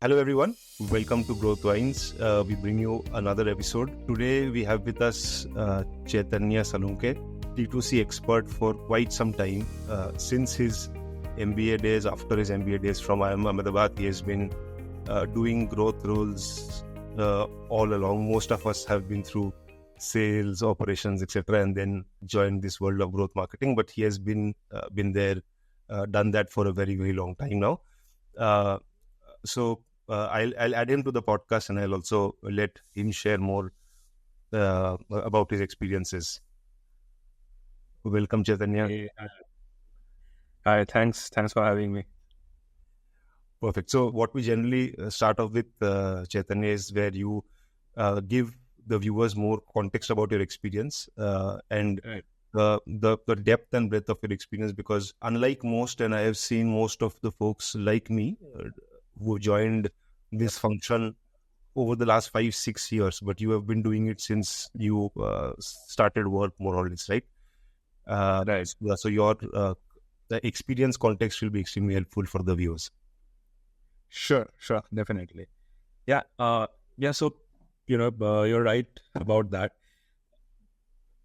Hello everyone, welcome to GrowthVines. We bring you another episode. Today we have with us Chaitanya Salunke, D2C expert for quite some time. Since his MBA days, after his MBA days from IIM Ahmedabad, he has been doing growth roles all along. Most of us have been through sales, operations, etc., and then joined this world of growth marketing. But he has been there, done that for a very, very long time now. I'll add him to the podcast, and I'll also let him share more about his experiences. Welcome, Chaitanya. Hey, hi, thanks for having me. Perfect. So what we generally start off with, Chaitanya, is where you give the viewers more context about your experience and Right. the depth and breadth of your experience, because unlike most, and I have seen most of the folks like me who joined this function over the last 5-6 years, but you have been doing it since you started work, more or less, right? Right. So your the experience context will be extremely helpful for the viewers. Sure, definitely. Yeah, so, you're right about that.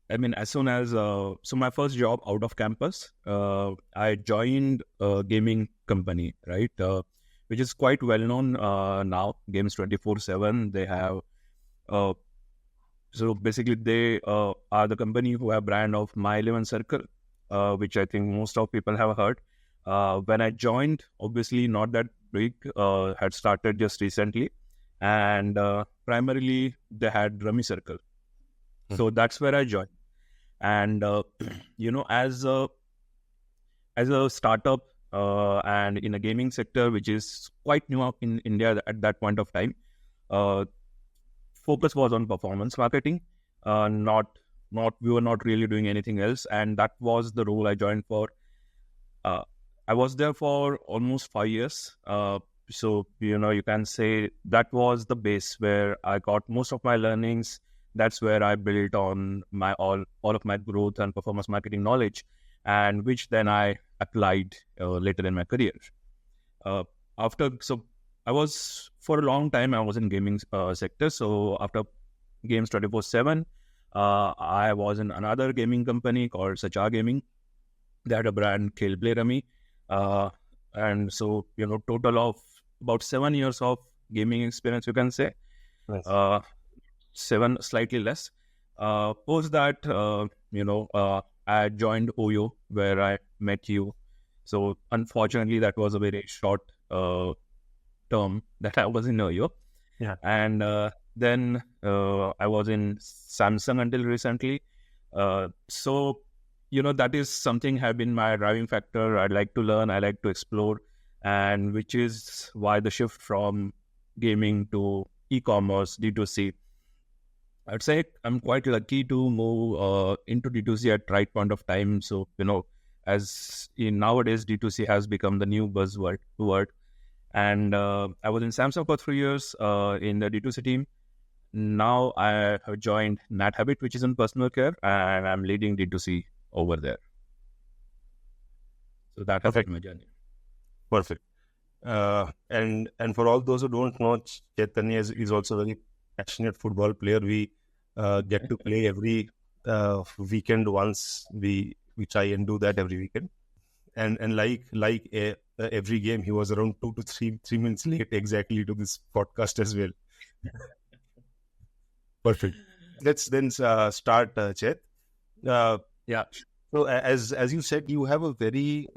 I mean, as soon as, so my first job out of campus, I joined a gaming company, right? Which is quite well known now, Games24x7. They have, so basically they are the company who have brand of My 11 Circle, which I think most of people have heard. When I joined, obviously not that big, had started just recently, and primarily they had Rummy Circle. So that's where I joined. And as a startup and in a gaming sector, which is quite new in India at that point of time, focus was on performance marketing. Not we were not really doing anything else, and that was the role I joined for. I was there for almost 5 years. So you can say that was the base where I got most of my learnings. That's where I built on my all of my growth and performance marketing knowledge, and which then I applied later in my career. So I was, for a long time, I was in gaming sector. So after Games 24/7, I was in another gaming company called Sacha Gaming. They had a brand, Khel Play Rummy. And so, total of about 7 years of gaming experience, you can say. Nice. 7, slightly less. Post that, I joined Oyo, where I met you. So unfortunately, that was a very short term that I was in Oyo. Yeah. And then I was in Samsung until recently. So, that is something have been my driving factor. I like to learn, I like to explore, and which is why the shift from gaming to e-commerce, D2C. I'd say I'm quite lucky to move into D2C at right point of time. So, as in nowadays, D2C has become the new buzzword word. And I was in Samsung for 3 years in the D2C team. Now I have joined Nat Habit, which is in personal care, and I'm leading D2C over there. So that has Perfect. been my journey. Perfect. And for all those who don't know, Chaitanya is also a very passionate football player. We get to play every weekend once. We try and do that every weekend. And like every game, he was around 2 to 3 minutes late exactly to this podcast as well. Perfect. Let's then start, Chet. Yeah. So as you said, you have a very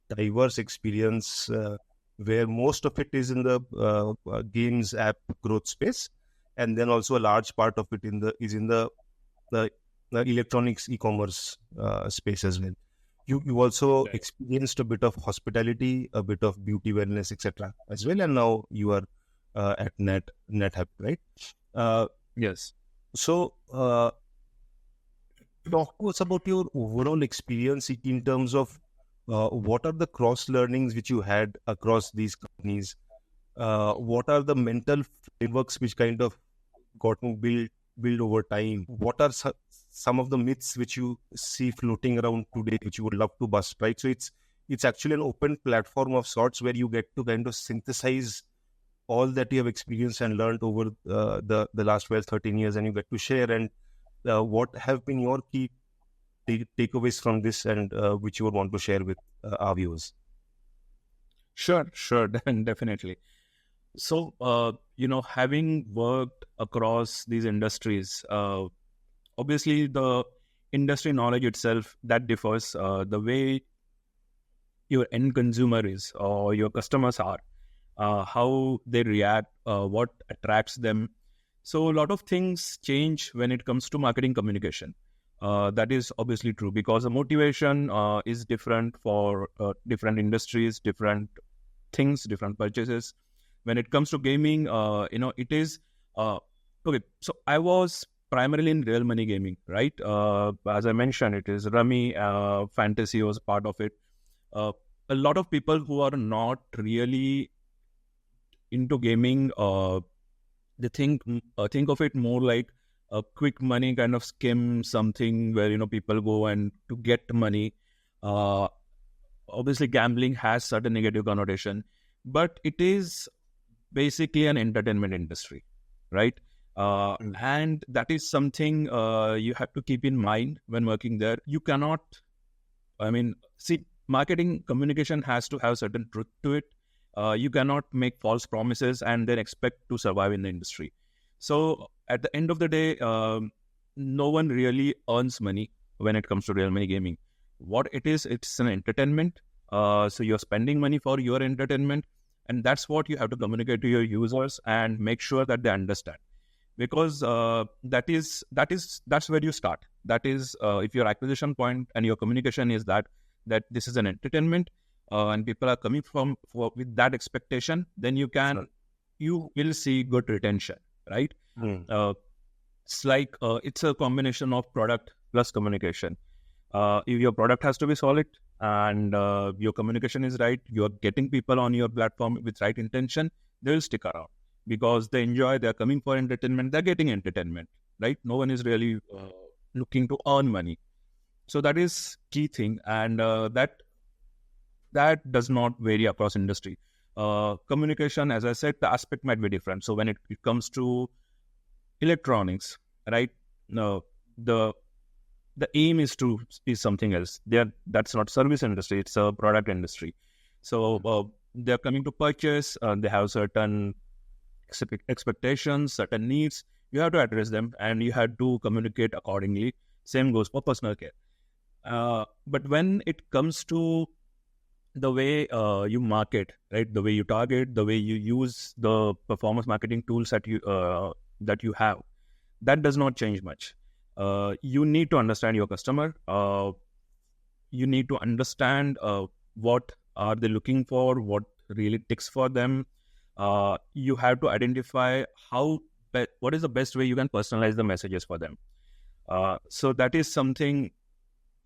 diverse experience where most of it is in the games app growth space, and then also a large part of it is in the electronics e-commerce space as well. You also Right. experienced a bit of hospitality, a bit of beauty, wellness, etc. as well, and now you are at Nat Habit, right? Yes. So talk to us about your overall experience in terms of what are the cross learnings which you had across these companies. What are the mental frameworks which kind of gotten built over time? What are some of the myths which you see floating around today, which you would love to bust, right? So it's actually an open platform of sorts where you get to kind of synthesize all that you have experienced and learned over the last 12, 13 years, and you get to share. And what have been your key takeaways from this, and which you would want to share with our viewers? Sure, definitely. So, having worked across these industries, obviously the industry knowledge itself that differs. The way your end consumer is or your customers are, how they react, what attracts them. So a lot of things change when it comes to marketing communication. That is obviously true because the motivation is different for different industries, different things, different purchases. When it comes to gaming, it is okay. So I was primarily in real money gaming, right? As I mentioned, it is Rummy, Fantasy was part of it. A lot of people who are not really into gaming, they think of it more like a quick money kind of scheme, something where people go and to get money. Obviously, gambling has certain negative connotation, but it is basically an entertainment industry, right? And that is something you have to keep in mind when working there. You cannot, marketing communication has to have certain truth to it. You cannot make false promises and then expect to survive in the industry. So at the end of the day, no one really earns money when it comes to real money gaming. What it is, it's an entertainment. So you're spending money for your entertainment, and that's what you have to communicate to your users and make sure that they understand. Because that's where you start. That is, if your acquisition point and your communication is that this is an entertainment, and people are coming with that expectation, then you will see good retention, right? It's like it's a combination of product plus communication. If your product has to be solid and your communication is right, you're getting people on your platform with right intention, they will stick around because they enjoy, they're coming for entertainment, they're getting entertainment, right? No one is really looking to earn money. So that is key thing, and that does not vary across industry. Communication, as I said, the aspect might be different. So when it comes to electronics, right? No, the aim is something else. That's not service industry; it's a product industry. So they're coming to purchase. They have certain expectations, certain needs. You have to address them, and you have to communicate accordingly. Same goes for personal care. But when it comes to the way you market, right? The way you target, the way you use the performance marketing tools that you have, that does not change much. You need to understand your customer. You need to understand what are they looking for, what really ticks for them. You have to identify what is the best way you can personalize the messages for them. So that is something.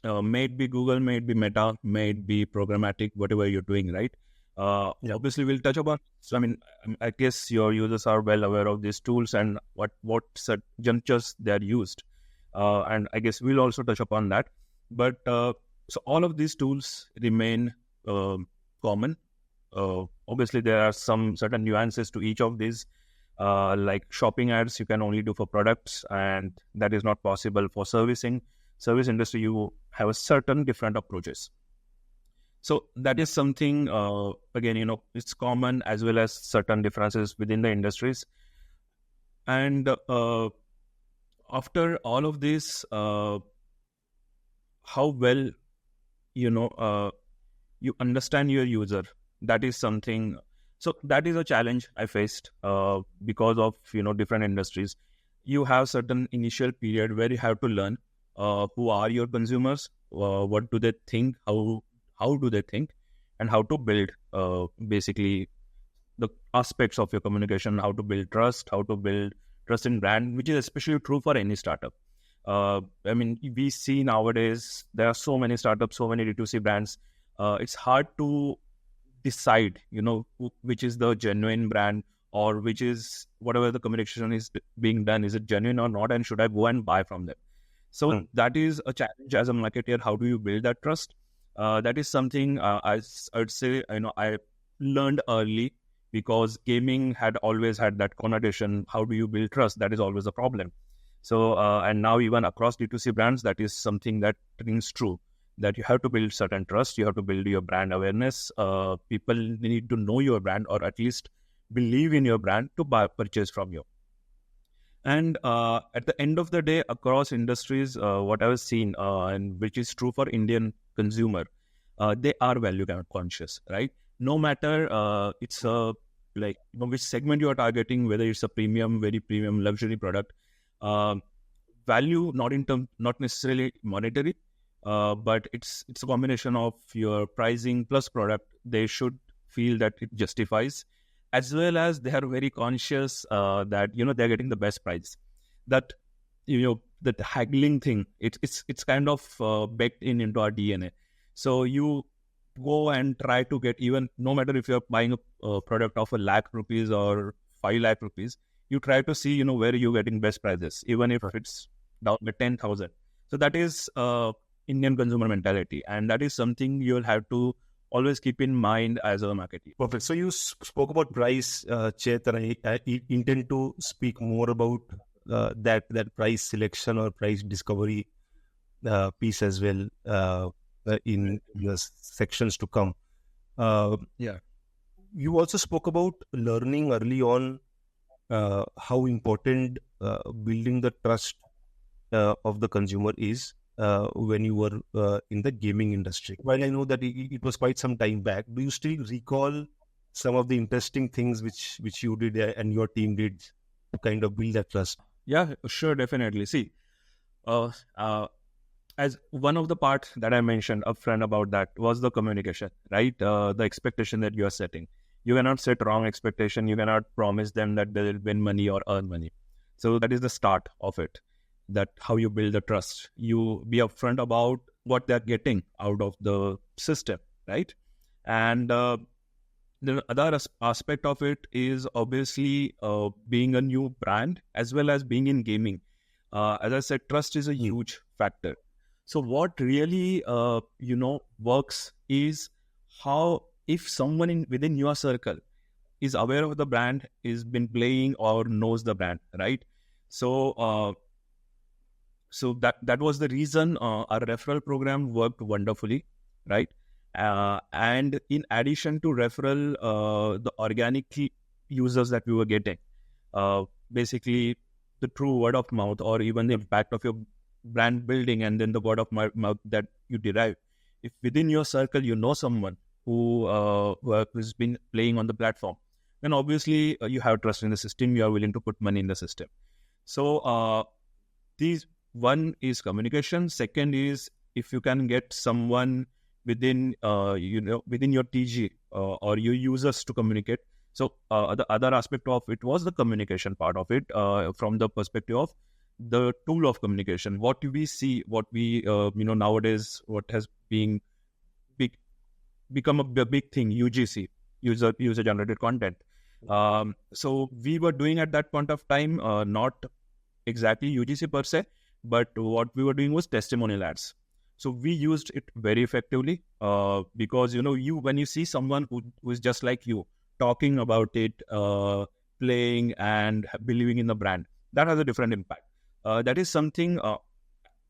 May it be Google, may it be Meta, may it be programmatic, whatever you're doing, right? Obviously, we'll touch upon. So, I guess your users are well aware of these tools and what junctures they are used, and I guess we'll also touch upon that. But so all of these tools remain common. Obviously, there are some certain nuances to each of these. Like shopping ads, you can only do for products, and that is not possible for servicing. Service industry, you have a certain different approaches. So that is something, again, it's common as well as certain differences within the industries. And after all of this, how well, you understand your user, that is something. So that is a challenge I faced because of, different industries. You have certain initial period where you have to learn who are your consumers, what do they think, how do they think, and how to build basically the aspects of your communication, how to build trust, how to build trust in brand, which is especially true for any startup. We see nowadays there are so many startups, so many D2C brands. It's hard to decide, which is the genuine brand or which is whatever the communication is being done, is it genuine or not, and should I go and buy from them? So that is a challenge as a marketer. How do you build that trust? That is something I would say, I learned early because gaming had always had that connotation. How do you build trust? That is always a problem. So, and now even across D2C brands, that is something that rings true, that you have to build certain trust, you have to build your brand awareness. People need to know your brand, or at least believe in your brand to purchase from you. And at the end of the day, across industries, what I've seen, and which is true for Indian consumer, they are value conscious, right? No matter it's a which segment you are targeting, whether it's a premium, very premium luxury product, value not necessarily monetary, but it's a combination of your pricing plus product. They should feel that it justifies, as well as they are very conscious that they're getting the best price. That that haggling thing, it's kind of baked into our DNA. So you go and try to get, even no matter if you're buying a product of 1,00,000 rupees or 5,00,000 rupees, you try to see where you're getting best prices, even if it's down by 10,000. So that is Indian consumer mentality, and that is something you'll have to always keep in mind as a marketer. Perfect. So you spoke about price, Chet, and I intend to speak more about that price selection or price discovery piece as well in the sections to come. You also spoke about learning early on how important building the trust of the consumer is when you were in the gaming industry. While I know that it was quite some time back, do you still recall some of the interesting things which you did and your team did to kind of build that trust? Yeah, sure, definitely. See, as one of the parts that I mentioned upfront about that was the communication, right? The expectation that you are setting. You cannot set wrong expectation. You cannot promise them that they will win money or earn money. So that is the start of it. That how you build the trust. You be upfront about what they're getting out of the system, right? And the other aspect of it is obviously being a new brand as well as being in gaming. As I said, trust is a huge factor. So what really works is how, if someone within your circle is aware of the brand, is been playing or knows the brand, right? So so that was the reason our referral program worked wonderfully, right? And in addition to referral, the organic users that we were getting, basically the true word of mouth, or even the impact of your brand building, and then the word of mouth that you derive. If within your circle you know someone who has been playing on the platform, then obviously you have trust in the system. You are willing to put money in the system. So these, one is communication. Second is, if you can get someone within within your TG or your users to communicate. So the other aspect of it was the communication part of it, from the perspective of the tool of communication. What we see, what we nowadays, what has become a big thing, UGC, user generated content. So we were doing at that point of time, not exactly UGC per se, but what we were doing was testimonial ads. So we used it very effectively because when you see someone who is just like you talking about it, playing and believing in the brand, that has a different impact. That is something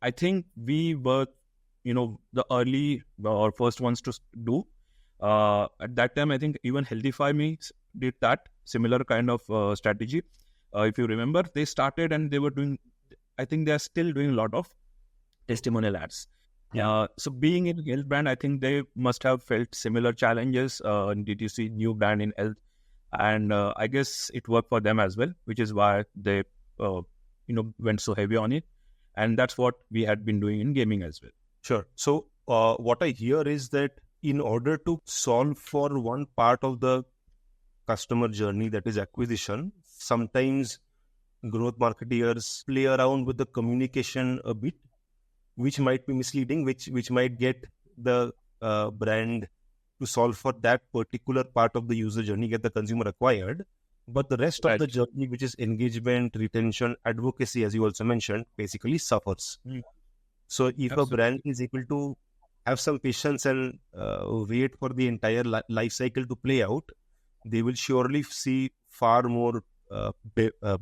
I think we were the early or first ones to do. At that time, I think even Healthify Me did that similar kind of strategy. If you remember, they started and they were doing, I think they are still doing a lot of testimonial ads. So being in health brand, I think they must have felt similar challenges in D2C new brand in health, and I guess it worked for them as well, which is why they went so heavy on it, and that's what we had been doing in gaming as well. Sure. So what I hear is that in order to solve for one part of the customer journey, that is acquisition, sometimes growth marketeers play around with the communication a bit, which might be misleading, which might get the brand to solve for that particular part of the user journey, get the consumer acquired. But the rest of the journey, which is engagement, retention, advocacy, as you also mentioned, basically suffers. So if a brand is able to have some patience and wait for the entire life cycle to play out, they will surely see far more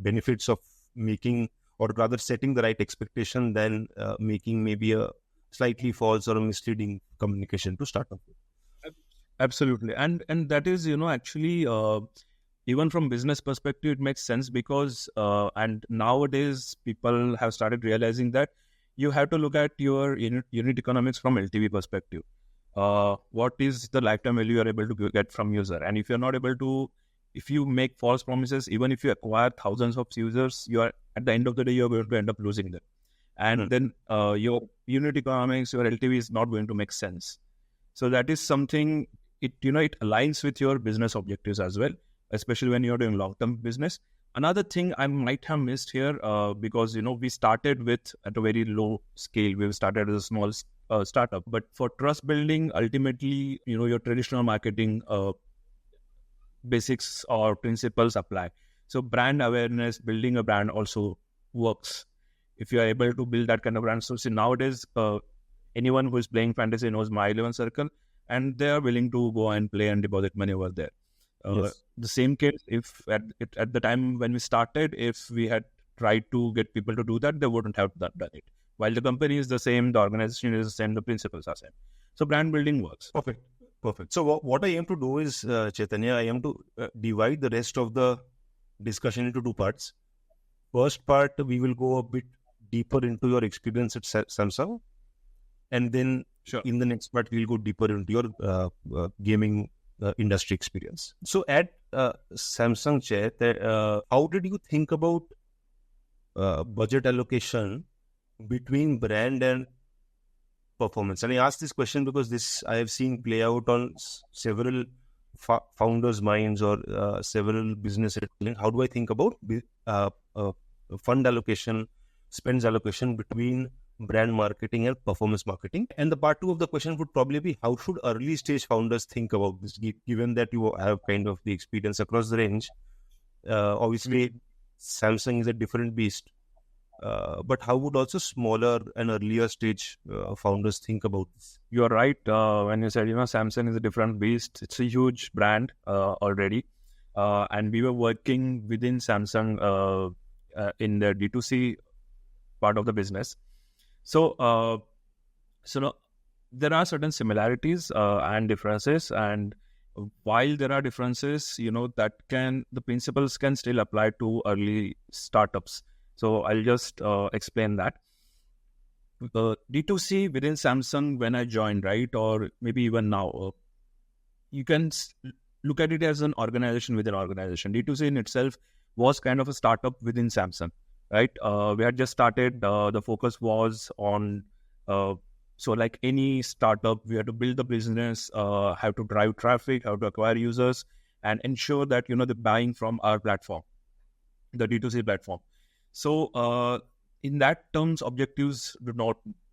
benefits of making, or rather setting the right expectation than making maybe a slightly false or a misleading communication to start off with. Absolutely. And that is, actually, even from business perspective, it makes sense because, and nowadays people have started realizing that you have to look at your unit economics from LTV perspective. What is the lifetime value you are able to get from user? And if you're not able to, if you make false promises, even if you acquire thousands of users, you are, at the end of the day, you're going to end up losing them. And then your unit economics, your LTV is not going to make sense. So that is something, it aligns with your business objectives as well, especially when you're doing long-term business. Another thing I might have missed here, because, we started with at a very low scale. We started as a small startup. But for trust building, ultimately, your traditional marketing basics or principles apply. So brand awareness, building a brand also works. If you are able to build that kind of brand. So see, nowadays, anyone who is playing fantasy knows My 11 Circle, and they are willing to go and play and deposit money over there. Yes. The same case, if at the time when we started, if we had tried to get people to do that, they wouldn't have done it. While the company is the same, the organization is the same, the principles are same. So brand building works. Perfect. So what I aim to do is, Chaitanya, I am to divide the rest of the discussion into two parts. First part, we will go a bit deeper into your experience at Samsung. And then in the next part, we'll go deeper into your gaming industry experience. So at Samsung, Chet, how did you think about budget allocation between brand and performance? And I ask this question because this I have seen play out on several founders' minds or several business. How do I think about fund allocation, spends allocation between brand marketing and performance marketing? And the part two of the question would probably be, how should early stage founders think about this, given that you have kind of the experience across the range? Obviously, Samsung is a different beast. But how would also smaller and earlier stage founders think about this? You're right. When you said, Samsung is a different beast. It's a huge brand already. And we were working within Samsung in the D2C part of the business. So there are certain similarities and differences. And while there are differences, the principles can still apply to early startups. So I'll just explain that. D2C within Samsung, when I joined, right, or maybe even now, you can look at it as an organization within organization. D2C in itself was kind of a startup within Samsung, right? We had just started. The focus was on, so like any startup, we had to build the business, have to drive traffic, how to acquire users, and ensure that, they're buying from our platform, the D2C platform. So in that terms, objectives do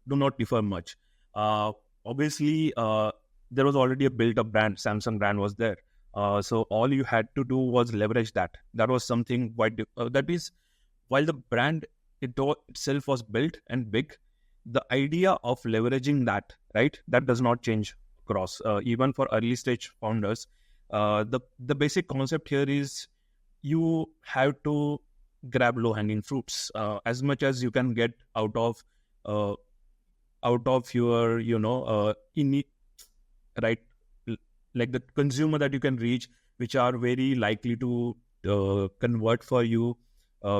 not differ much. Obviously, there was already a built-up brand. Samsung brand was there. So all you had to do was leverage that. That was something quite that is, while the brand itself was built and big, the idea of leveraging that, right, that does not change across. Even for early stage founders, the basic concept here is you have to grab low-hanging fruits as much as you can get out of your right, like the consumer that you can reach, which are very likely to convert for you.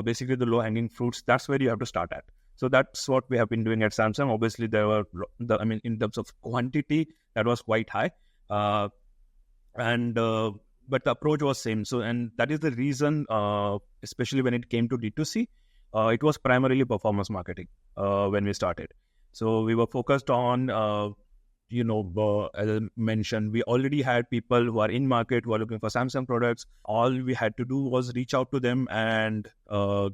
Basically the low-hanging fruits, that's where you have to start at. So that's what we have been doing at Samsung. Obviously there were in terms of quantity, that was quite high, but the approach was same. So, and that is the reason, especially when it came to D2C, it was primarily performance marketing when we started. So we were focused on, as I mentioned, we already had people who are in market, who are looking for Samsung products. All we had to do was reach out to them and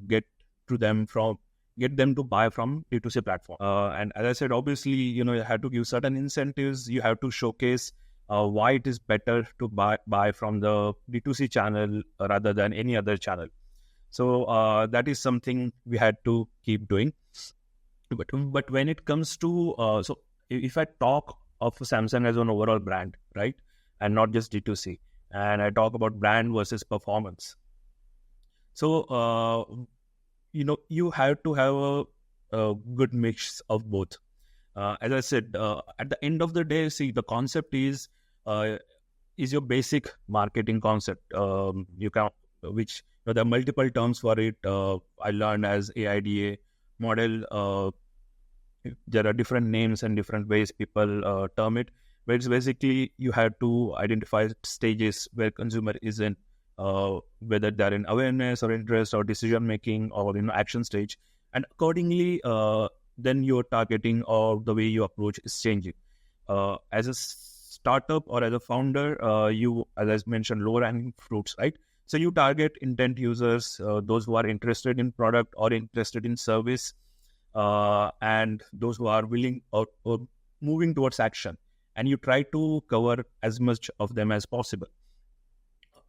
get them to buy from D2C platform. And as I said, obviously, you had to give certain incentives. You have to showcase why it is better to buy from the D2C channel rather than any other channel. So that is something we had to keep doing. But when it comes to, so if I talk of Samsung as an overall brand, right, and not just D2C, and I talk about brand versus performance. So, you have to have a good mix of both. As I said, at the end of the day, see, the concept uh, is your basic marketing concept. There are multiple terms for it. I learned as AIDA model. There are different names and different ways people term it, but it's basically you have to identify stages where consumer is in, whether they're in awareness or interest or decision making or action stage, and accordingly then your targeting or the way you approach is changing. As a startup or as a founder, you, as I mentioned, lower hanging fruits, right? So you target intent users, those who are interested in product or interested in service, and those who are willing or moving towards action, and you try to cover as much of them as possible.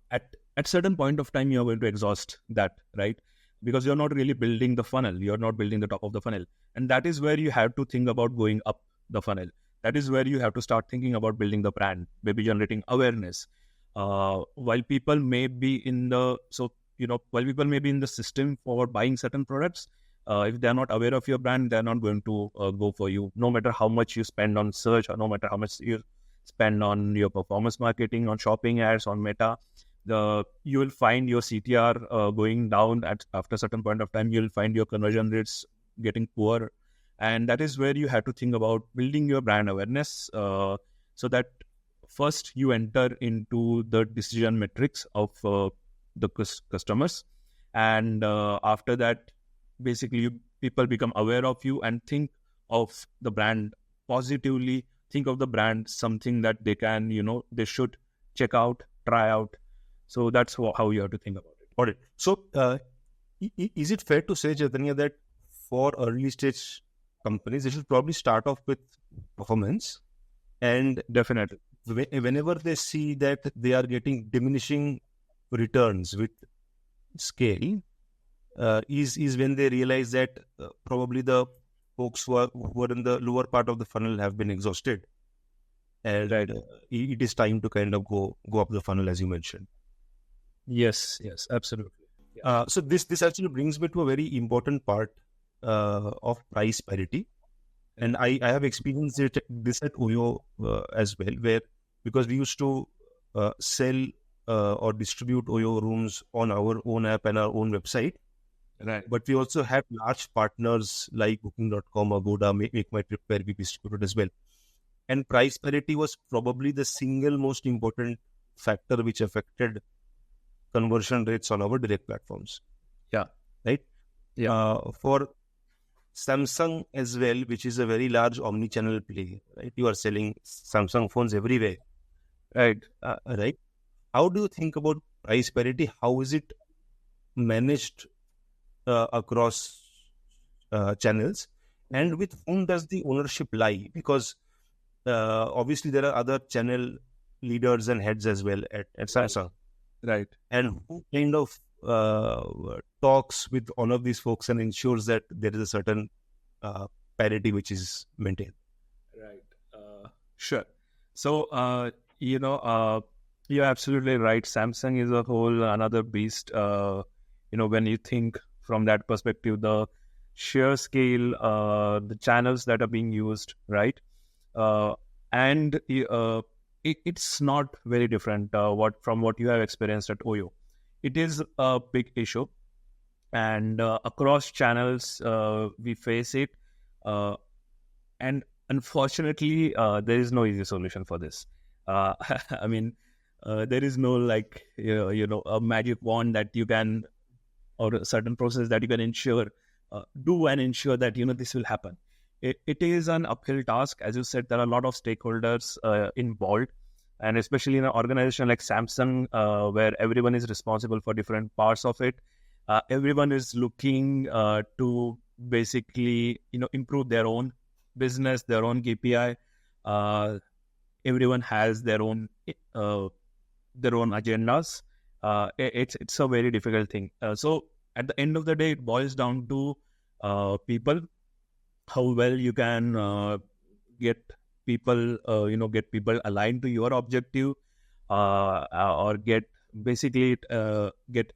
At certain point of time, you're going to exhaust that, right? Because you're not really building the funnel, you're not building the top of the funnel, and that is where you have to think about going up the funnel. That is where you have to start thinking about building the brand, maybe generating awareness. While people may be in the system for buying certain products, if they're not aware of your brand, they're not going to go for you, no matter how much you spend on search or no matter how much you spend on your performance marketing, on shopping ads, on Meta. You will find your CTR going down after a certain point of time. You'll find your conversion rates getting poor, and that is where you have to think about building your brand awareness, so that first you enter into the decision metrics of the customers, and after that, basically people become aware of you and think of the brand positively. Think of the brand something that they can, they should check out, try out. So that's how you have to think about it. Got it. So is it fair to say, Chaitanya, that for early stage companies, they should probably start off with performance, and Definitely. whenever they see that they are getting diminishing returns with scale, is when they realize that probably the folks who are in the lower part of the funnel have been exhausted, and Right. It is time to kind of go up the funnel, as you mentioned. Yes, absolutely. So this actually brings me to a very important part of price parity, and I have experienced this at Oyo as well, where, because we used to sell or distribute Oyo rooms on our own app and our own website, Right. but we also have large partners like Booking.com or Goda, Make My Trip, where we distributed as well. And price parity was probably the single most important factor which affected conversion rates on our direct platforms. Yeah. Right? Yeah. For Samsung as well, which is a very large omni-channel play, right? You are selling Samsung phones everywhere. Right. Right? How do you think about price parity? How is it managed across channels? And with whom does the ownership lie? Because obviously there are other channel leaders and heads as well at Samsung. Right. And who kind of talks with all of these folks and ensures that there is a certain parity which is maintained? Right. Sure. So, you're absolutely right. Samsung is a whole another beast. When you think from that perspective, the sheer scale, the channels that are being used, right? And it's not very different from what you have experienced at Oyo. It is a big issue, and across channels we face it, and unfortunately there is no easy solution for this. I mean, there is no a magic wand that you can, or a certain process that you can ensure that this will happen. It is an uphill task. As you said, there are a lot of stakeholders involved, and especially in an organization like Samsung, where everyone is responsible for different parts of it. Everyone is looking to basically, improve their own business, their own KPI. Everyone has their own agendas. It's a very difficult thing. So at the end of the day, it boils down to people, how well you can get people aligned to your objective, or get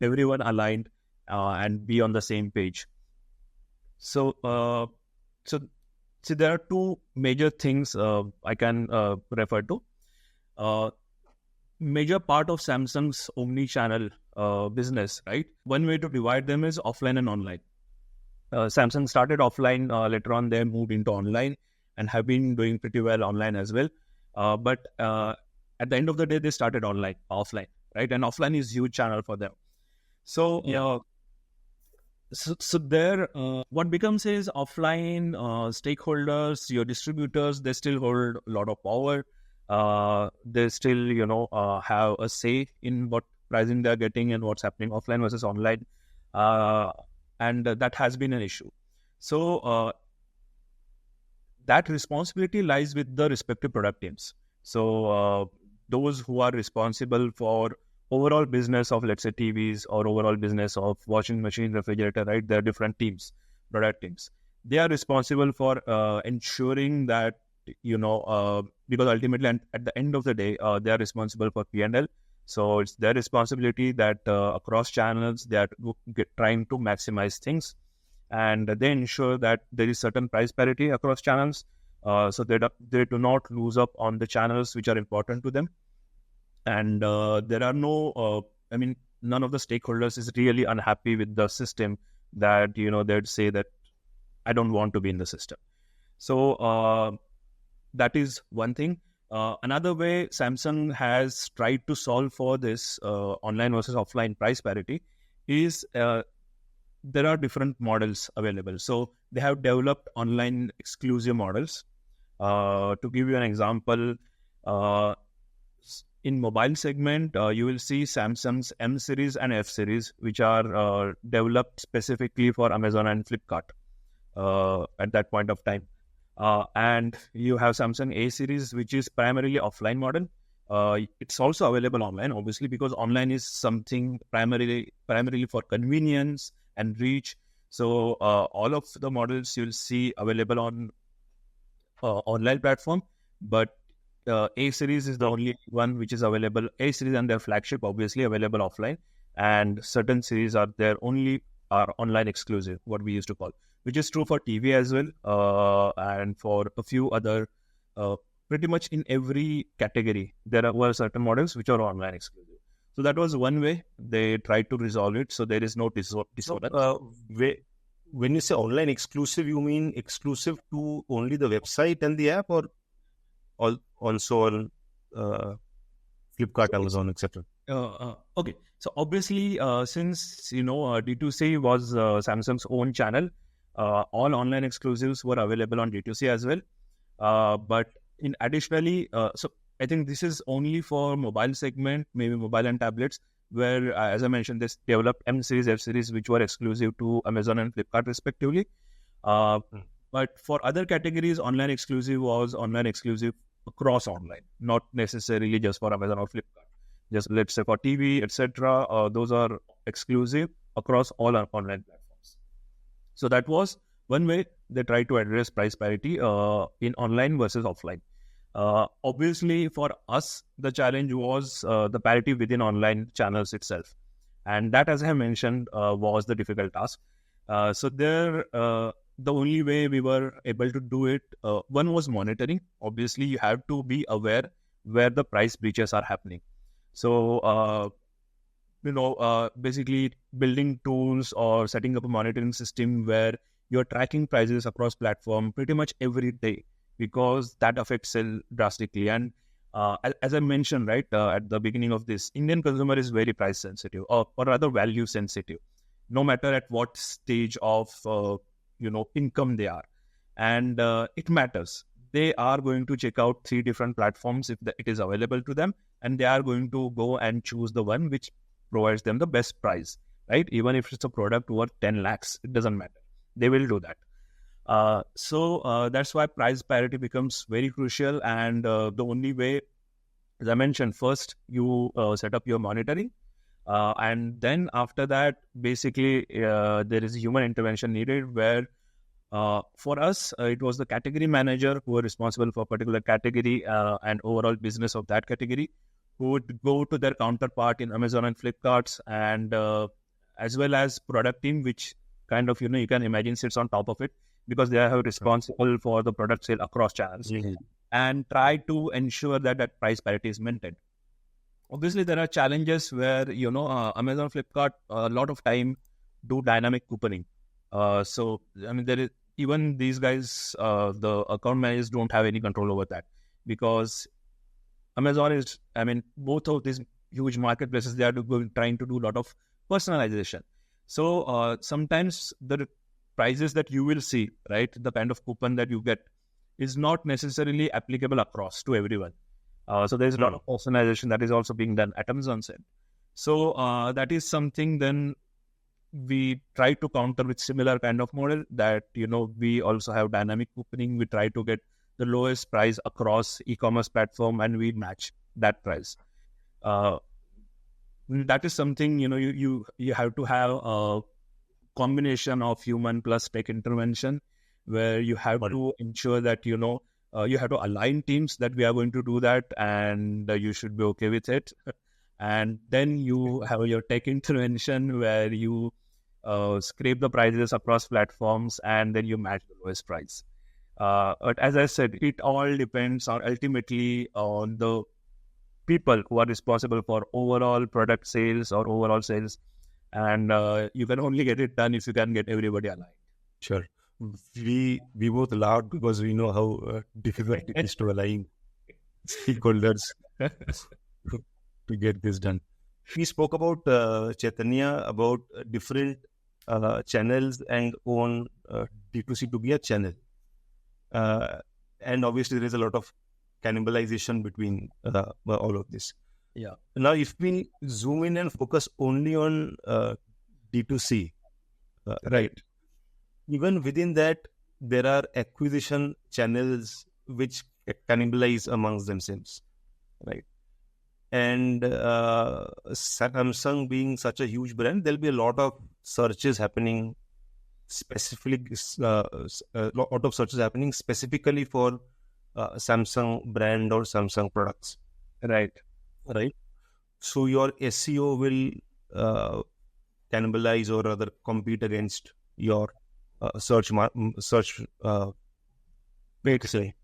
everyone aligned and be on the same page. So, so see, there are two major things I can refer to. Major part of Samsung's omni-channel business, right? One way to divide them is offline and online. Samsung started offline, later on they moved into online and have been doing pretty well online as well. But at the end of the day, they started offline, right? And offline is huge channel for them. So, so there, what becomes is offline stakeholders, your distributors, they still hold a lot of power. They still, have a say in what pricing they're getting and what's happening offline versus online. And that has been an issue. So that responsibility lies with the respective product teams. So those who are responsible for overall business of, let's say, TVs, or overall business of washing machine, refrigerator, right? There are different teams, product teams. They are responsible for ensuring that, because ultimately at the end of the day, they are responsible for P&L. So it's their responsibility that across channels, they are trying to maximize things. And they ensure that there is certain price parity across channels. So they do not lose up on the channels which are important to them. And there are none of the stakeholders is really unhappy with the system that, they'd say that I don't want to be in the system. So that is one thing. Another way Samsung has tried to solve for this online versus offline price parity is there are different models available. So they have developed online exclusive models. To give you an example, in mobile segment, you will see Samsung's M series and F series, which are developed specifically for Amazon and Flipkart at that point of time. And you have Samsung A series, which is primarily offline model. It's also available online, obviously, because online is something primarily for convenience and reach. So all of the models you'll see available on online platform, but A series is the only one which is available. A series and their flagship obviously available offline, and certain series are online exclusive, what we used to call, which is true for TV as well, and for a few other, pretty much in every category, there were certain models which are online exclusive. So that was one way they tried to resolve it. So there is no disorder. When you say online exclusive, you mean exclusive to only the website and the app, or also on Flipkart, Amazon, etc.? Okay. So obviously, since D2C was Samsung's own channel, all online exclusives were available on D2C as well. But additionally, so I think this is only for mobile segment, maybe mobile and tablets, where, as I mentioned, this developed M series, F series, which were exclusive to Amazon and Flipkart respectively. But for other categories, online exclusive was online exclusive across online, not necessarily just for Amazon or Flipkart. Just let's say for TV, etc., those are exclusive across all our online platforms. So that was one way they tried to address price parity in online versus offline. Obviously, for us, the challenge was the parity within online channels itself. And that, as I mentioned, was the difficult task. So there, the only way we were able to do it, one was monitoring. Obviously, you have to be aware where the price breaches are happening. So, basically building tools or setting up a monitoring system where you're tracking prices across platform pretty much every day, because that affects sale drastically. And as I mentioned, right, at the beginning of this, Indian consumer is very price sensitive, or rather value sensitive, no matter at what stage of income they are. And it matters. They are going to check out 3 different platforms if it is available to them, and they are going to go and choose the one which provides them the best price, right? Even if it's a product worth 10 lakhs, it doesn't matter. They will do that. So that's why price parity becomes very crucial. And the only way, as I mentioned, first you set up your monitoring. And then after that, basically, there is human intervention needed where for us, it was the category manager who were responsible for a particular category and overall business of that category, who would go to their counterpart in Amazon and Flipkarts, and as well as product team, which kind of, you can imagine sits on top of it, because they are responsible for the product sale across channels, and try to ensure that price parity is maintained. Obviously, there are challenges where, Amazon, Flipkart, a lot of time do dynamic couponing. So, I mean, there is, even these guys, the account managers don't have any control over that, because Amazon is, I mean, both of these huge marketplaces, they are trying to do a lot of personalization. So, sometimes the prices that you will see, right, the kind of coupon that you get is not necessarily applicable across to everyone. So there's a lot of personalization that is also being done at Amazon's end. So that is something then we try to counter with similar kind of model that, we also have dynamic couponing. We try to get the lowest price across e-commerce platform and we match that price. That is something, you have to have a combination of human plus tech intervention, where you have to ensure that, you have to align teams that we are going to do that, and you should be okay with it. And then you have your tech intervention where you scrape the prices across platforms and then you match the lowest price. But as I said, it all depends on ultimately on the people who are responsible for overall product sales or overall sales. And you can only get it done if you can get everybody aligned. Sure. We both laughed because we know how difficult it is to align stakeholders to get this done. We spoke about Chaitanya, about different channels and on D2C to be a channel. And obviously there is a lot of cannibalization between all of this. Yeah. Now, if we zoom in and focus only on D2C, right? Even within that, there are acquisition channels which cannibalize amongst themselves, right? And Samsung being such a huge brand, there'll be a lot of searches happening specifically for Samsung brand or Samsung products. Right. So your SEO will cannibalize or rather compete against your search paid say.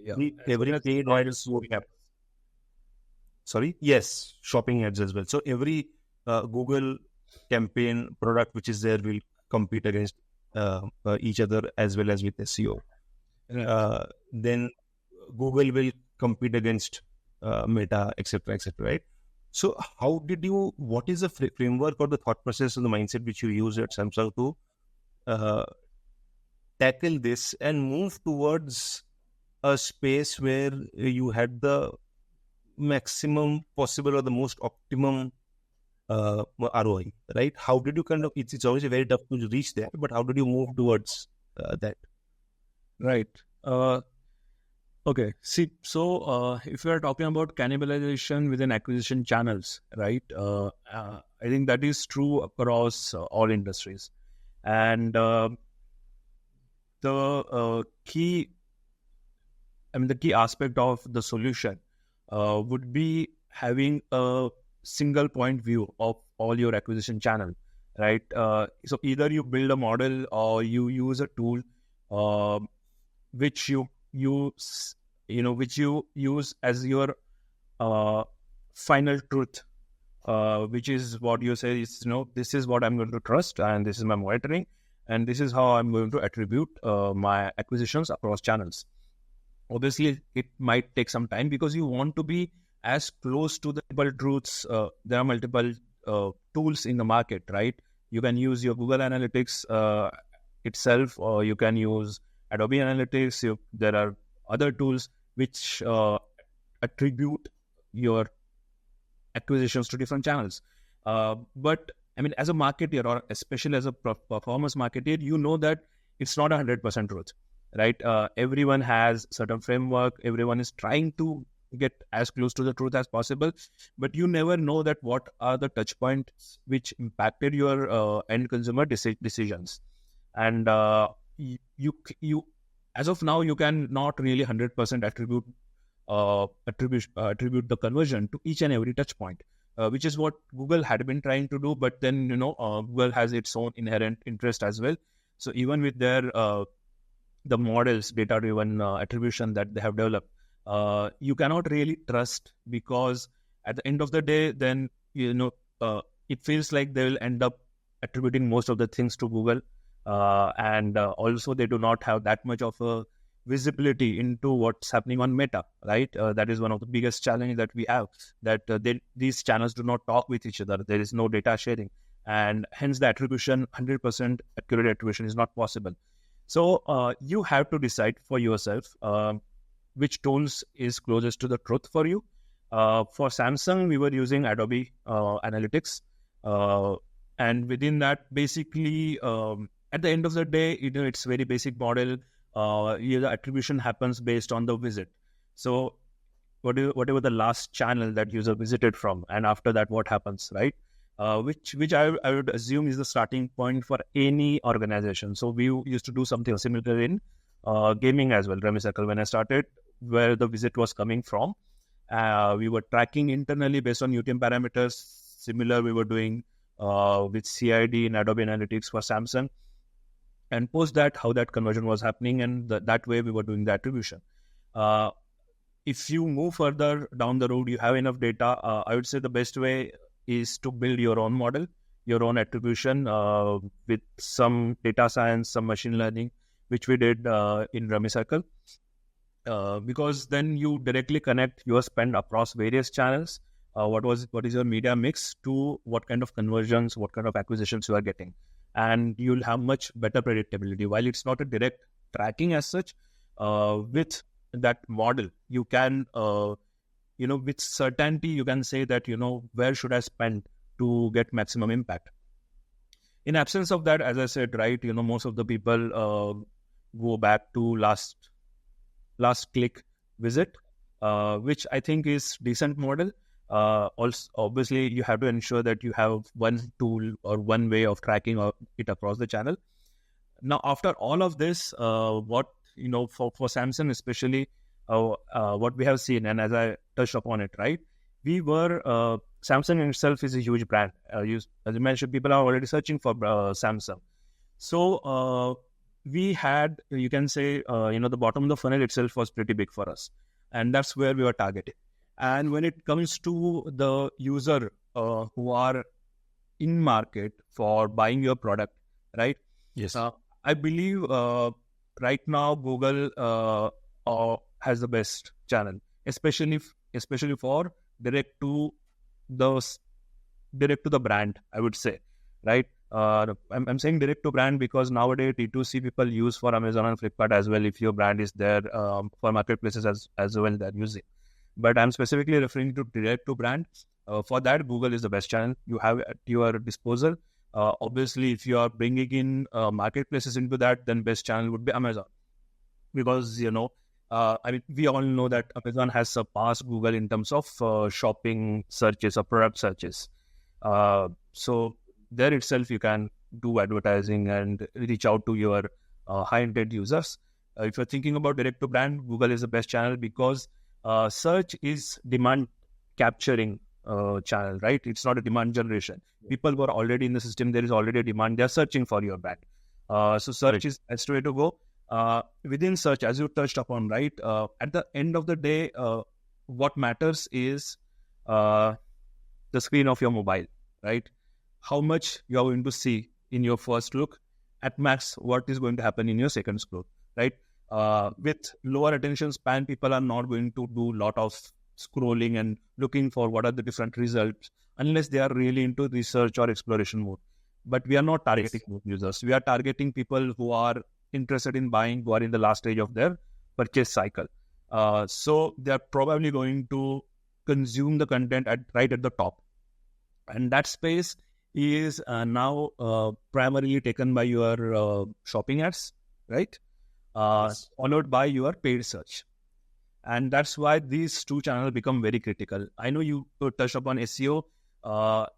Yeah. Every paid ads shopping ads as well. So every Google campaign product which is there will compete against each other as well as with SEO. Then Google will compete against Meta, etc., right? So what is the framework or the thought process or the mindset which you use at Samsung to tackle this and move towards a space where you had the maximum possible or the most optimum ROI, right? How did you it's obviously very tough to reach there, but how did you move towards that? Right. Okay. See, so if we are talking about cannibalization within acquisition channels, right? I think that is true across all industries. And the key aspect of the solution would be having a single point view of all your acquisition channel, right? So either you build a model or you use a tool which you use as your final truth, which is what you say is, this is what I'm going to trust and this is my monitoring and this is how I'm going to attribute my acquisitions across channels. Obviously, it might take some time because you want to be as close to the multiple truths. There are multiple tools in the market, right? You can use your Google Analytics itself, or you can use Adobe Analytics. There are other tools which attribute your acquisitions to different channels. But I mean, as a marketer, or especially as a performance marketer, you know that it's not 100% truth, right? Everyone has certain framework. Everyone is trying to get as close to the truth as possible, but you never know that what are the touch points which impacted your end consumer decisions. And you as of now, you can not really 100% attribute attribute the conversion to each and every touch point, which is what Google had been trying to do. But then, Google has its own inherent interest as well. So even with their the models, data-driven attribution that they have developed, you cannot really trust, because at the end of the day, then, it feels like they will end up attributing most of the things to Google. And also they do not have that much of a visibility into what's happening on Meta, right? That is one of the biggest challenges that we have, that these channels do not talk with each other. There is no data sharing, and hence the attribution, 100% accurate attribution is not possible. So you have to decide for yourself which tools is closest to the truth for you. For Samsung, we were using Adobe Analytics. And within that, basically, at the end of the day, it's very basic model. The attribution happens based on the visit. So whatever the last channel that user visited from, and after that, what happens, right? Which I would assume is the starting point for any organization. So we used to do something similar in gaming as well, Rummy Circle, when I started, where the visit was coming from. We were tracking internally based on UTM parameters. Similar we were doing with CID in Adobe Analytics for Samsung. And post that, how that conversion was happening, and that way we were doing the attribution. If you move further down the road, you have enough data, I would say the best way is to build your own model, your own attribution with some data science, some machine learning, which we did in Rummy Circle. Because then you directly connect your spend across various channels. What is your media mix to what kind of conversions, what kind of acquisitions you are getting. And you'll have much better predictability. While it's not a direct tracking as such, with that model, you can, with certainty, you can say that, where should I spend to get maximum impact. In absence of that, as I said, right, most of the people go back to last click visit, which I think is decent model. Also, obviously, you have to ensure that you have one tool or one way of tracking it across the channel. Now, after all of this, what for Samsung especially, what we have seen, and as I touched upon it, right, we were Samsung itself is a huge brand. As you mentioned, people are already searching for Samsung. So we had, you can say, the bottom of the funnel itself was pretty big for us, and that's where we were targeting. And when it comes to the user who are in market for buying your product, right? Yes. I believe right now Google has the best channel, especially for direct to the brand, I would say, right? I'm saying direct to brand because nowadays D2C people use for Amazon and Flipkart as well. If your brand is there for marketplaces as well, they're using. But I'm specifically referring to direct to brand. For that, Google is the best channel you have at your disposal. Obviously, if you are bringing in marketplaces into that, then best channel would be Amazon. Because, we all know that Amazon has surpassed Google in terms of shopping searches or product searches. So there itself, you can do advertising and reach out to your high-intent users. If you're thinking about direct to brand, Google is the best channel because search is demand capturing channel, right? It's not a demand generation. People who are already in the system, there is already a demand. They're searching for your brand. So search is the best way to go. Within search, as you touched upon, right? At the end of the day, what matters is the screen of your mobile, right? How much you are going to see in your first look, at max, what is going to happen in your second scroll, right? With lower attention span, people are not going to do a lot of scrolling and looking for what are the different results unless they are really into research or exploration mode. But we are not targeting users. We are targeting people who are interested in buying, who are in the last stage of their purchase cycle. So they are probably going to consume the content right at the top. And that space is now primarily taken by your shopping ads, right? Followed by your paid search. And that's why these two channels become very critical. I know you touched upon SEO.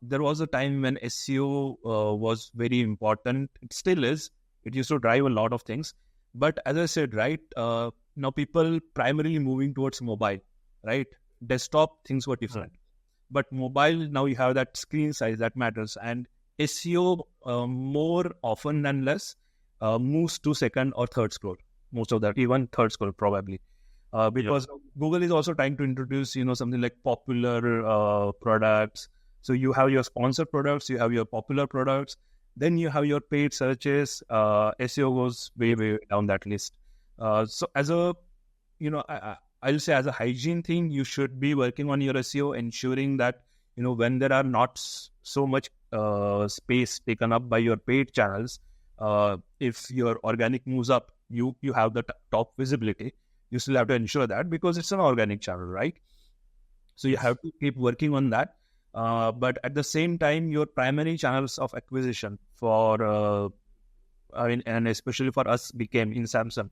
There was a time when SEO was very important. It still is. It used to drive a lot of things. But as I said, right, now people primarily moving towards mobile. right? Desktop, things were different. But mobile, now you have that screen size that matters. And SEO, more often than less, moves to second or third scroll. Most of that, even third scroll probably. Because Google is also trying to introduce, something like popular products. So you have your sponsored products, you have your popular products, then you have your paid searches. SEO goes way, way down that list. So as a, I'll say as a hygiene thing, you should be working on your SEO, ensuring that, when there are not so much space taken up by your paid channels, if your organic moves up, you have the top visibility. You still have to ensure that because it's an organic channel, right? So you have to keep working on that. But at the same time, your primary channels of acquisition for, and especially for us became in Samsung,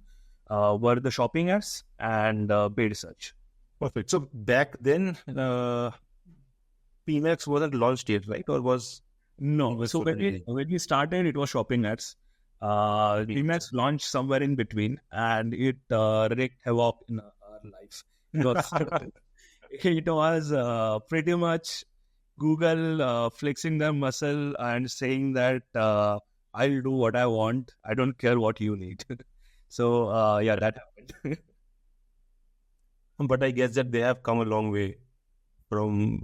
were the shopping ads and paid search. Perfect. So back then, PMAX wasn't launched yet, right? Or was... No. So when we started, it was shopping ads. PMAX launched somewhere in between, and it wreaked havoc in our life. It was pretty much Google flexing their muscle and saying that I'll do what I want. I don't care what you need. So that happened. But I guess that they have come a long way from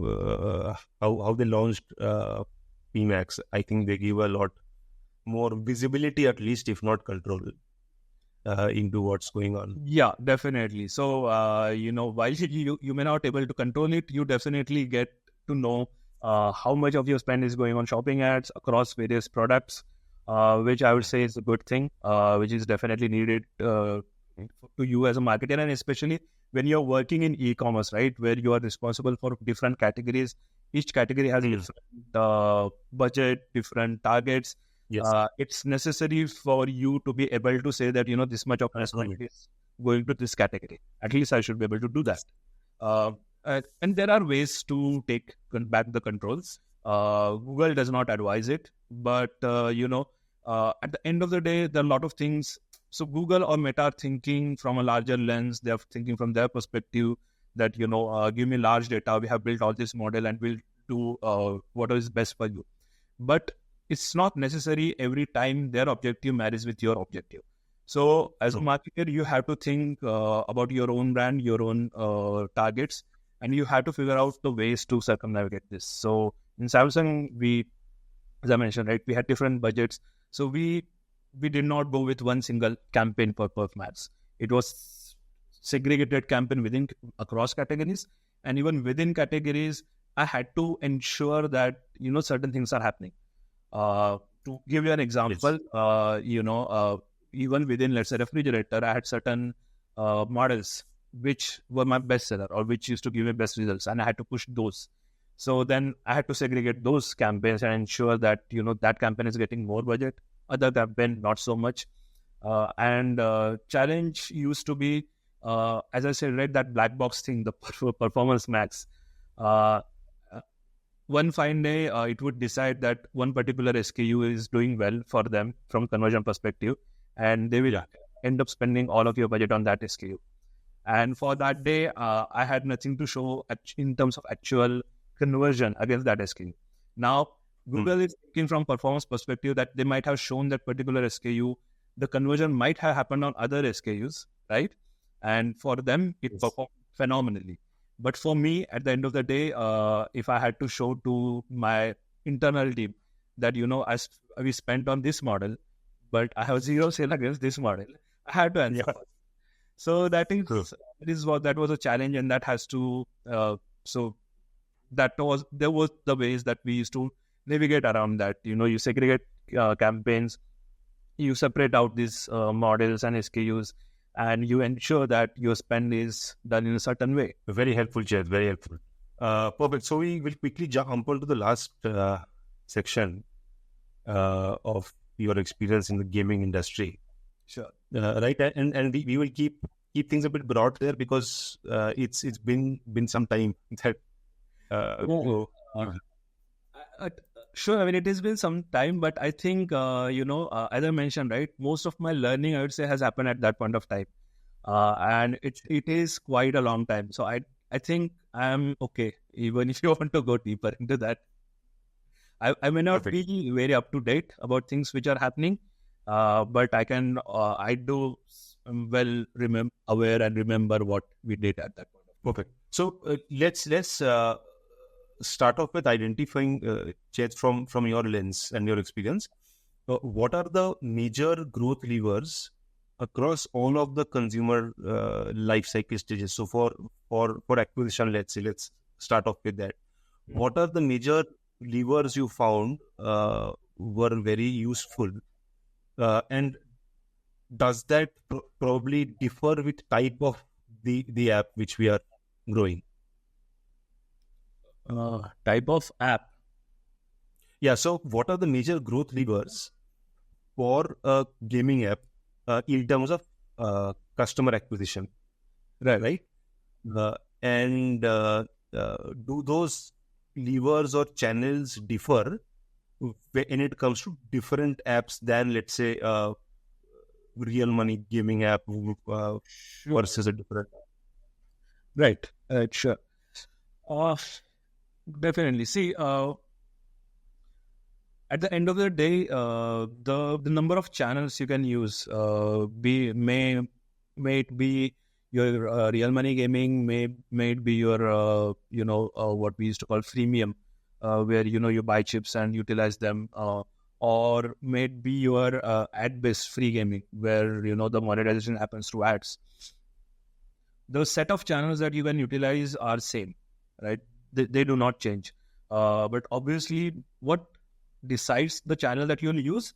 how they launched PMAX. I think they give a lot more visibility, at least, if not control, into what's going on. Yeah, definitely. So, while you may not able to control it, you definitely get to know how much of your spend is going on shopping ads across various products, which I would say is a good thing, which is definitely needed to you as a marketer, and especially when you're working in e-commerce, right, where you are responsible for different categories. Each category has a different budget, different targets. Yes. It's necessary for you to be able to say that, this much of my spend is going to this category. At least I should be able to do that. And there are ways to take back the controls. Google does not advise it, but, at the end of the day, there are a lot of things. So Google or Meta are thinking from a larger lens. They're thinking from their perspective that, give me large data. We have built all this model and we'll do what is best for you. But it's not necessary every time their objective marries with your objective. So as a marketer, you have to think about your own brand, your own targets, and you have to figure out the ways to circumnavigate this. So in Samsung, as I mentioned, right, we had different budgets. So we did not go with one single campaign for perf maths. It was segregated campaign across categories, and even within categories, I had to ensure that, certain things are happening. To give you an example, even within, let's say, refrigerator, I had certain models which were my bestseller or which used to give me best results, and I had to push those. So then I had to segregate those campaigns and ensure that, that campaign is getting more budget, other campaign not so much. And challenge used to be, as I said, right, that black box thing, the performance max. One fine day, it would decide that one particular SKU is doing well for them from conversion perspective, and they will end up spending all of your budget on that SKU. And for that day, I had nothing to show in terms of actual conversion against that SKU. Now, Google is thinking from performance perspective that they might have shown that particular SKU, the conversion might have happened on other SKUs, right? And for them, it performed phenomenally. But for me, at the end of the day, if I had to show to my internal team that, we spent on this model, but I have zero sale against this model, I had to answer. So that was a challenge, and that has to, there was the ways that we used to navigate around that. You segregate campaigns, you separate out these models and SKUs, and you ensure that your spend is done in a certain way. Very helpful, Chet. Very helpful. Perfect. So we will quickly jump on to the last section of your experience in the gaming industry. Sure. Right, and we will keep things a bit broad there because it's been some time that. Sure. I mean, it has been some time, but I think, as I mentioned, right, most of my learning, I would say, has happened at that point of time. And it is quite a long time. So I I think I'm okay. Even if you want to go deeper into that, I may not be very up to date about things which are happening, but I do aware and remember what we did at that point. Perfect. So let's start off with identifying, Chet, from your lens and your experience. What are the major growth levers across all of the consumer life cycle stages? So for acquisition, let's start off with that. What are the major levers you found were very useful, and does that probably differ with type of the app which we are growing? Type of app. Yeah. So what are the major growth levers for a gaming app in terms of customer acquisition? Right. And do those levers or channels differ when it comes to different apps than, let's say, real money gaming app versus a different app? Right. Sure. Definitely. See, at the end of the day, the number of channels you can use may it be your real money gaming, may it be your what we used to call freemium, where you buy chips and utilize them, or may it be your ad-based free gaming, where the monetization happens through ads. The set of channels that you can utilize are same, right? They do not change. But obviously, what decides the channel that you'll use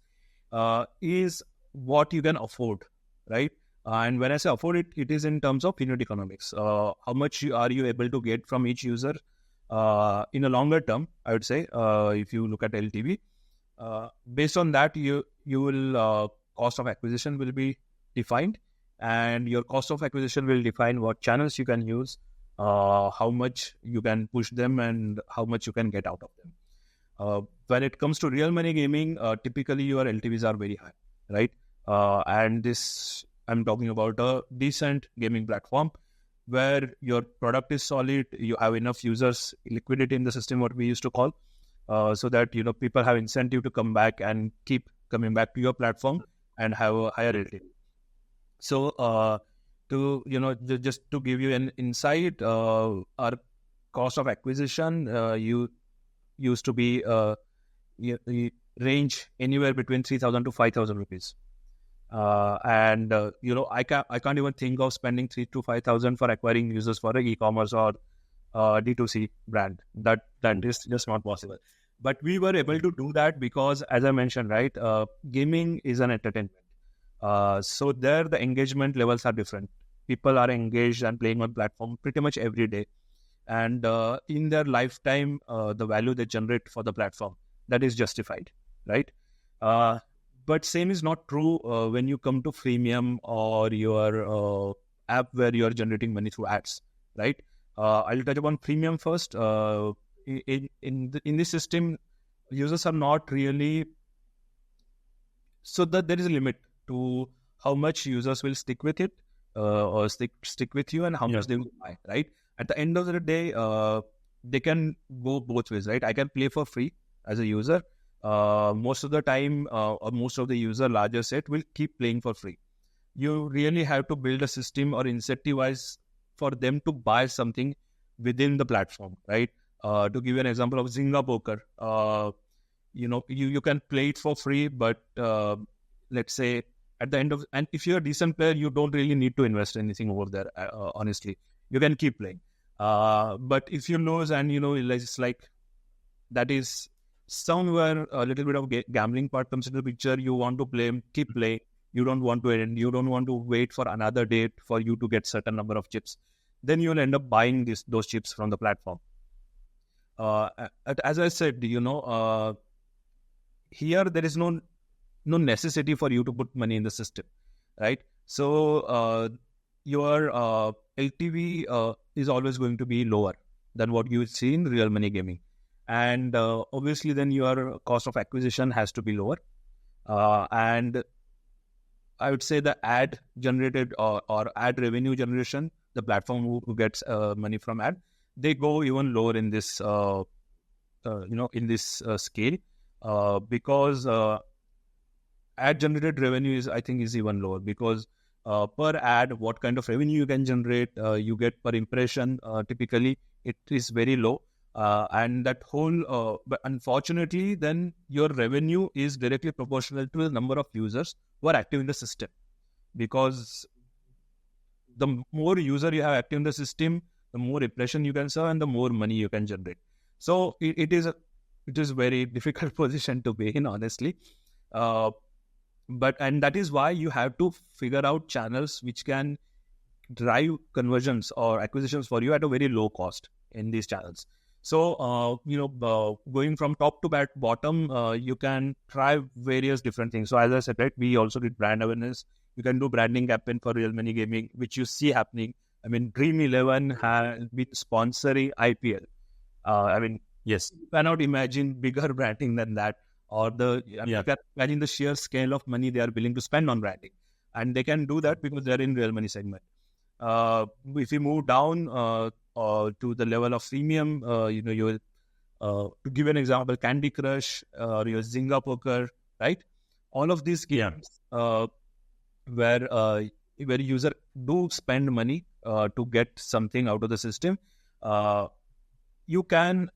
is what you can afford, right? And when I say afford it is in terms of unit economics. How much are you able to get from each user in a longer term? I would say if you look at LTV, based on that, you will cost of acquisition will be defined, and your cost of acquisition will define what channels you can use, how much you can push them, and how much you can get out of them. When it comes to real money gaming, typically your LTVs are very high, right? And this, I'm talking about a decent gaming platform where your product is solid, you have enough users, liquidity in the system, what we used to call, so that people have incentive to come back and keep coming back to your platform and have a higher LTV. So just to give you an insight, our cost of acquisition used to be range anywhere between 3,000 to 5,000 rupees. I can't even think of spending 3,000 to 5,000 for acquiring users for an e-commerce or D2C brand. That is just not possible. But we were able to do that because, as I mentioned, right, gaming is an entertainment. So there the engagement levels are different. People are engaged and playing on platform pretty much every day. And in their lifetime, the value they generate for the platform, that is justified, right? But same is not true when you come to freemium or your app where you are generating money through ads, right? I'll touch upon freemium first. In this system, users are not really, so that there is a limit to how much users will stick with it or stick with you, and how much they will buy, right? At the end of the day, they can go both ways, right? I can play for free as a user. Most of the time, or most of the user larger set will keep playing for free. You really have to build a system or incentivize for them to buy something within the platform, right? To give you an example of Zynga Poker, you can play it for free, but let's say at the end of, and if you're a decent player, you don't really need to invest anything over there. Honestly, you can keep playing. But if you lose and it's like that is somewhere a little bit of gambling part comes into the picture. You want to play, keep playing. You don't want to end. You don't want to wait for another date for you to get certain number of chips. Then you'll end up buying those chips from the platform. As I said, here there is no necessity for you to put money in the system, right? So your LTV is always going to be lower than what you see in real money gaming. And obviously then your cost of acquisition has to be lower. And I would say the ad generated or ad revenue generation, the platform who gets money from ad, they go even lower in this scale, because ad generated revenue is even lower, because per ad, what kind of revenue you can generate, you get per impression, typically it is very low. And that whole, but unfortunately, then your revenue is directly proportional to the number of users who are active in the system. Because the more user you have active in the system, the more impression you can serve and the more money you can generate. So it is very difficult position to be in, honestly. And that is why you have to figure out channels which can drive conversions or acquisitions for you at a very low cost in these channels. So, going from top to bottom, you can try various different things. So as I said, right, we also did brand awareness. You can do branding campaign for real money gaming, which you see happening. I mean, Dream 11 has been sponsoring IPL. Yes. You cannot imagine bigger branding than that. You can imagine the sheer scale of money they are willing to spend on branding. And they can do that because they're in real money segment. If you move down to the level of freemium, you will, to give an example, Candy Crush or your Zynga Poker, right? All of these games where user do spend money to get something out of the system, you can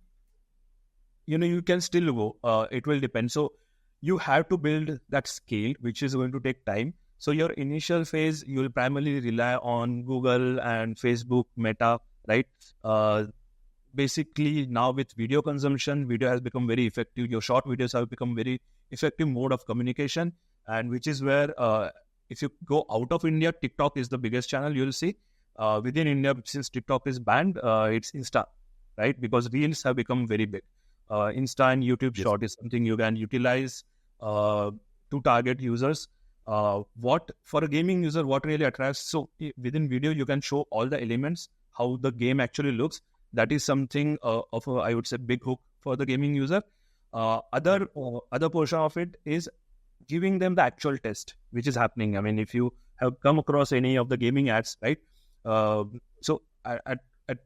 still go. It will depend. So you have to build that scale, which is going to take time. So your initial phase, you will primarily rely on Google and Facebook, Meta, right? Basically, now with video consumption, video has become very effective. Your short videos have become very effective mode of communication, and which is where, if you go out of India, TikTok is the biggest channel you'll see. Within India, since TikTok is banned, it's Insta, right? Because Reels have become very big. Insta and YouTube Short is something you can utilize to target users. What for a gaming user, what really attracts? So within video, you can show all the elements, how the game actually looks. That is something of a, I would say, big hook for the gaming user. Other portion of it is giving them the actual test, which is happening. I mean, if you have come across any of the gaming ads, right?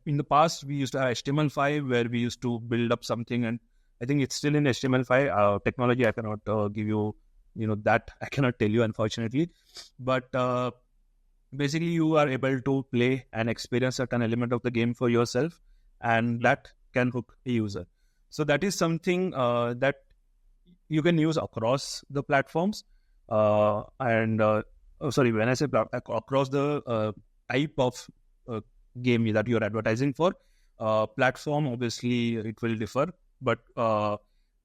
In the past, we used to have HTML5 where we used to build up something, and I think it's still in HTML5 technology. I cannot give you, that I cannot tell you, unfortunately. But basically, you are able to play and experience certain element of the game for yourself, and that can hook a user. So that is something that you can use across the platforms. When I say across the type of game that you're advertising for, platform, obviously it will differ, but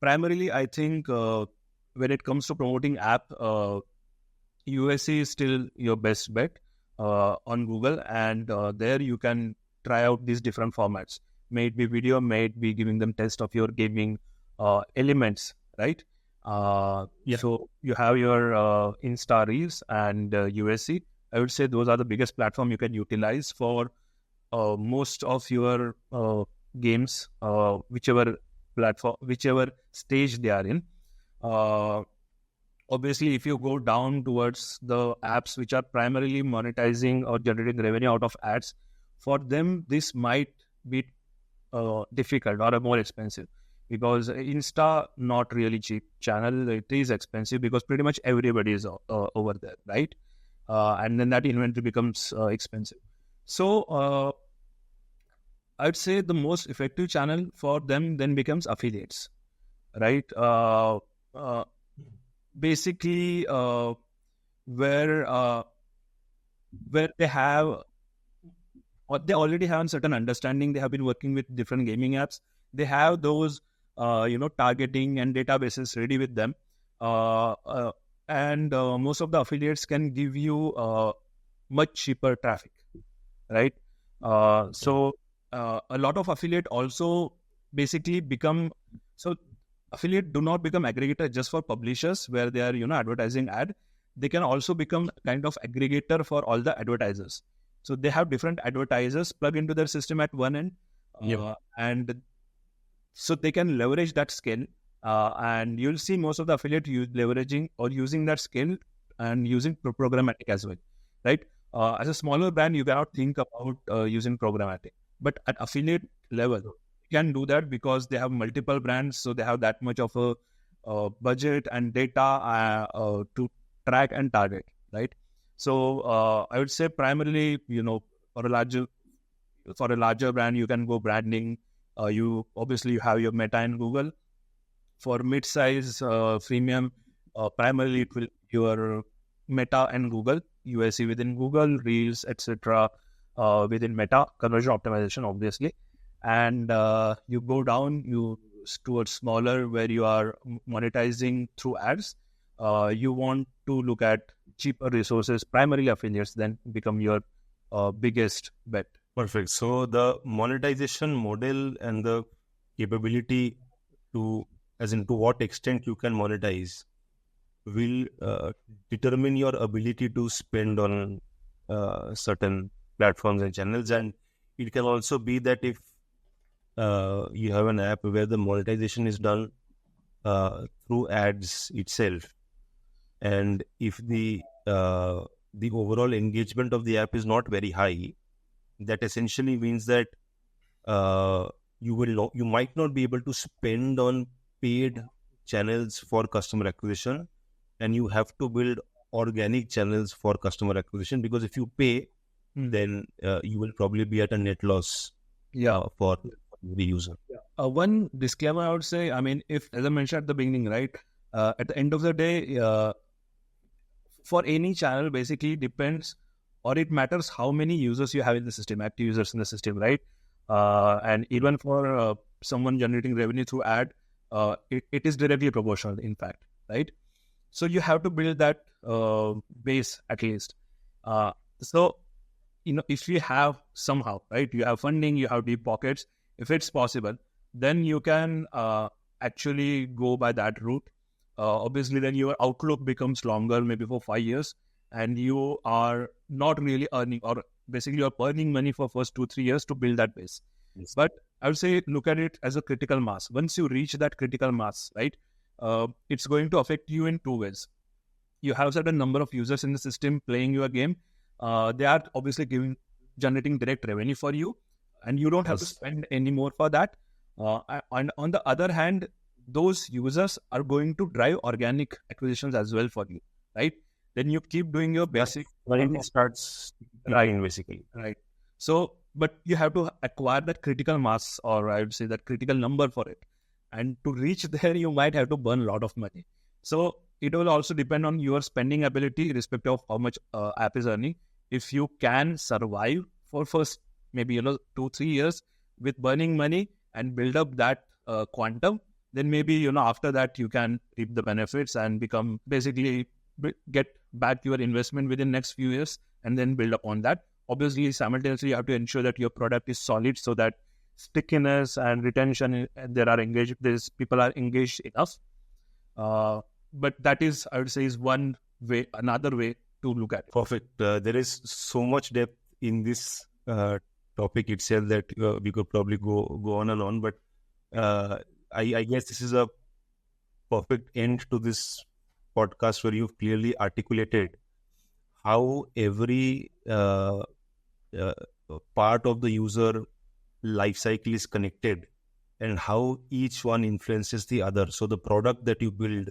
primarily I think when it comes to promoting app, USC is still your best bet on Google, and there you can try out these different formats. May it be video, may it be giving them test of your gaming elements, right? So you have your Insta Reels and USC. I would say those are the biggest platform you can utilize for most of your games, whichever platform, whichever stage they are in. Obviously, if you go down towards the apps which are primarily monetizing or generating revenue out of ads, for them this might be difficult or more expensive, because Insta not really cheap channel. It is expensive because pretty much everybody is over there, right? And then that inventory becomes expensive. So I'd say the most effective channel for them then becomes affiliates, right? Basically, where they have, or they already have a certain understanding. They have been working with different gaming apps. They have those, targeting and databases ready with them. And most of the affiliates can give you much cheaper traffic, right? So a lot of affiliate also basically become, so affiliate do not become aggregator just for publishers where they are, advertising ad. They can also become kind of aggregator for all the advertisers. So they have different advertisers plug into their system at one end, and so they can leverage that scale. And you'll see most of the affiliate leveraging or using that scale and using programmatic as well, right? As a smaller brand, you cannot think about using programmatic. But at affiliate level, you can do that because they have multiple brands, so they have that much of a budget and data to track and target, right? So I would say primarily, for a larger brand, you can go branding. You have your Meta and Google. For mid-size freemium, primarily it will be your Meta and Google, USC within Google, Reels, etc. Within Meta, conversion optimization, obviously. And you go down towards smaller where you are monetizing through ads. You want to look at cheaper resources, primarily affiliates, then become your biggest bet. Perfect. So the monetization model and the capability to what extent you can monetize will determine your ability to spend on certain platforms and channels. And it can also be that if you have an app where the monetization is done through ads itself, and if the overall engagement of the app is not very high, that essentially means that you might not be able to spend on paid channels for customer acquisition, and you have to build organic channels for customer acquisition, because if you pay, then you will probably be at a net loss for the user. One disclaimer I would say, if, as I mentioned at the beginning, right, at the end of the day, for any channel, basically depends, or it matters how many users you have in the system, active users in the system, right? And even for someone generating revenue through ad, it is directly proportional, in fact, right? So you have to build that base at least. So, if you have somehow, right, you have funding, you have deep pockets, if it's possible, then you can actually go by that route. Obviously, then your outlook becomes longer, maybe for 5 years, and you are not really earning, or basically you're earning money for first 2-3 years to build that base. Yes. But I would say look at it as a critical mass. Once you reach that critical mass, right, it's going to affect you in 2 ways. You have a certain number of users in the system playing your game. They are obviously generating direct revenue for you, and you don't have to spend any more for that. And on the other hand, those users are going to drive organic acquisitions as well for you, right? Then you keep doing your basic. When it starts right, basically. Right. So, but you have to acquire that critical mass, or I would say that critical number for it. And to reach there, you might have to burn a lot of money. So it will also depend on your spending ability, irrespective of how much app is earning. If you can survive for first maybe 2-3 years with burning money and build up that quantum, then maybe after that you can reap the benefits and become basically get back your investment within next few years and then build upon that. Obviously, simultaneously you have to ensure that your product is solid so that stickiness and retention, people are engaged enough. But that is, I would say, is one way. Another way to look at it. Perfect. There is so much depth in this topic itself that we could probably go on and on. But I guess this is a perfect end to this podcast, where you've clearly articulated how every part of the user life cycle is connected and how each one influences the other. So the product that you build,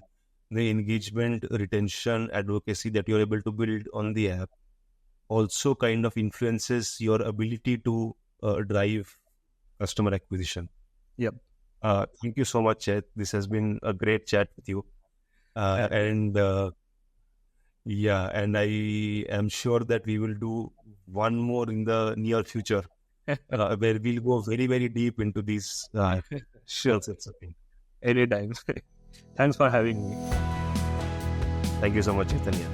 the engagement, retention, advocacy that you're able to build on the app also kind of influences your ability to drive customer acquisition. Yep. Thank you so much, Chet. This has been a great chat with you. And I am sure that we will do one more in the near future, where we'll go very, very deep into these. Sure. Anytime. Thanks for having me. Thank you so much, Chaitanya.